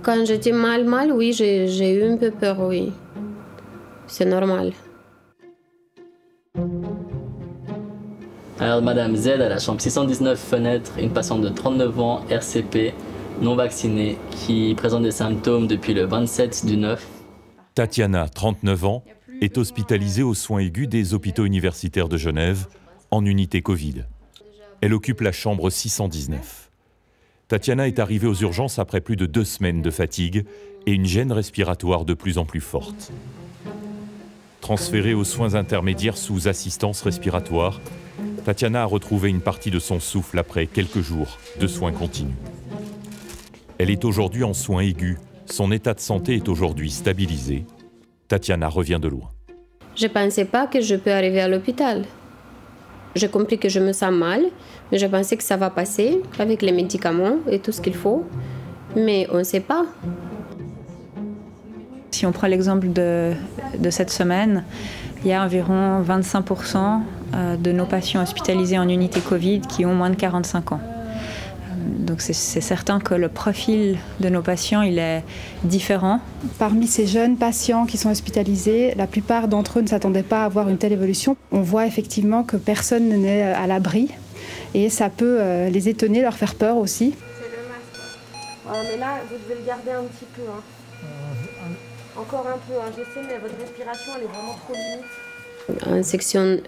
Quand j'étais mal, oui, j'ai eu un peu peur, oui. C'est normal. Alors Madame Z à la chambre 619 fenêtre, une patiente de 39 ans, RCP, non vaccinée, qui présente des symptômes depuis le 27/9. Tatiana, 39 ans, est hospitalisée aux soins aigus des hôpitaux universitaires de Genève, en unité Covid. Elle occupe la chambre 619. Tatiana est arrivée aux urgences après plus de 2 semaines de fatigue et une gêne respiratoire de plus en plus forte. Transférée aux soins intermédiaires sous assistance respiratoire, Tatiana a retrouvé une partie de son souffle après quelques jours de soins continus. Elle est aujourd'hui en soins aigus. Son état de santé est aujourd'hui stabilisé. Tatiana revient de loin. Je ne pensais pas que je peux arriver à l'hôpital. J'ai compris que je me sens mal, mais je pensais que ça va passer avec les médicaments et tout ce qu'il faut. Mais on ne sait pas. Si on prend l'exemple de cette semaine, il y a environ 25% de nos patients hospitalisés en unité Covid qui ont moins de 45 ans. Donc c'est certain que le profil de nos patients il est différent. Parmi ces jeunes patients qui sont hospitalisés, la plupart d'entre eux ne s'attendaient pas à avoir une telle évolution. On voit effectivement que personne n'est à l'abri et ça peut les étonner, leur faire peur aussi. C'est le masque. Mais là, vous devez le garder un petit peu. Encore un peu, je sais, mais votre respiration elle est vraiment trop limite. En section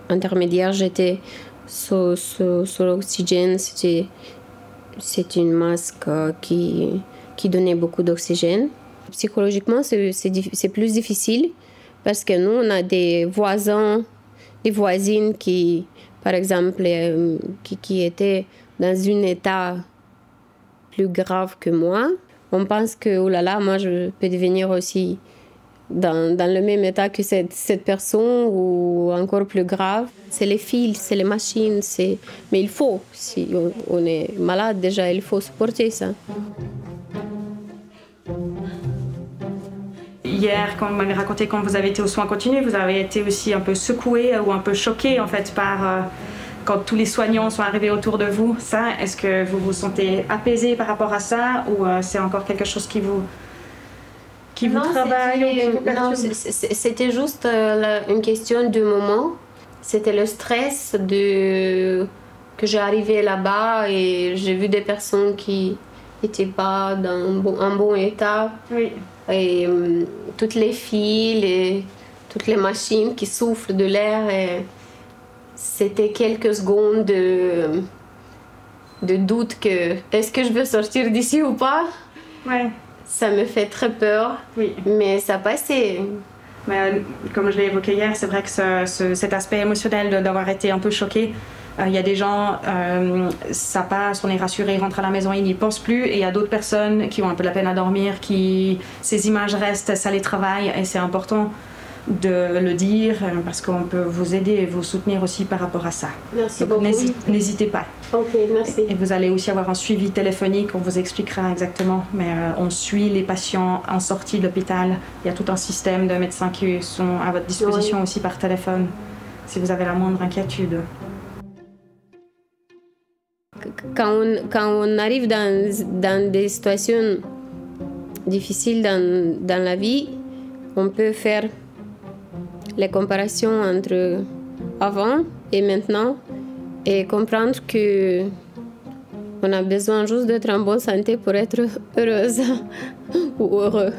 intermédiaire, j'étais sur l'oxygène. C'est une masque qui donnait beaucoup d'oxygène. Psychologiquement, c'est plus difficile parce que nous, on a des voisins, des voisines qui, par exemple, qui étaient dans un état plus grave que moi. On pense que, oh là là, moi, je peux devenir aussi dans le même état que cette personne ou encore plus grave. C'est les fils, c'est les machines, mais il faut. Si on est malade, déjà, il faut supporter ça. Hier, quand vous m'avez raconté quand vous avez été aux soins continus, vous avez été aussi un peu secoué ou un peu choqué en fait par quand tous les soignants sont arrivés autour de vous. Ça, est-ce que vous vous sentez apaisé par rapport à ça ou c'est encore quelque chose qui vous travaille? Non, c'était juste une question de moment. C'était le stress que j'ai arrivé là-bas et j'ai vu des personnes qui n'étaient pas dans un bon état. Oui. Et toutes les fils et toutes les machines qui soufflent de l'air. C'était quelques secondes de doute que est-ce que je veux sortir d'ici ou pas. Ouais. Ça me fait très peur, oui. Mais ça passait. Mais, comme je l'ai évoqué hier, c'est vrai que cet aspect émotionnel d'avoir été un peu choqué, il y a des gens, ça passe, on est rassuré, ils rentrent à la maison, ils n'y pensent plus. Et il y a d'autres personnes qui ont un peu de la peine à dormir, ces images restent, ça les travaille. Et c'est important de le dire parce qu'on peut vous aider et vous soutenir aussi par rapport à ça. Merci beaucoup. N'hésitez pas. Ok, merci. Et vous allez aussi avoir un suivi téléphonique, on vous expliquera exactement, mais on suit les patients en sortie de l'hôpital. Il y a tout un système de médecins qui sont à votre disposition aussi par téléphone, si vous avez la moindre inquiétude. Quand on arrive dans des situations difficiles dans la vie, on peut faire les comparaisons entre avant et maintenant et comprendre que on a besoin juste d'être en bonne santé pour être heureuse ou heureux.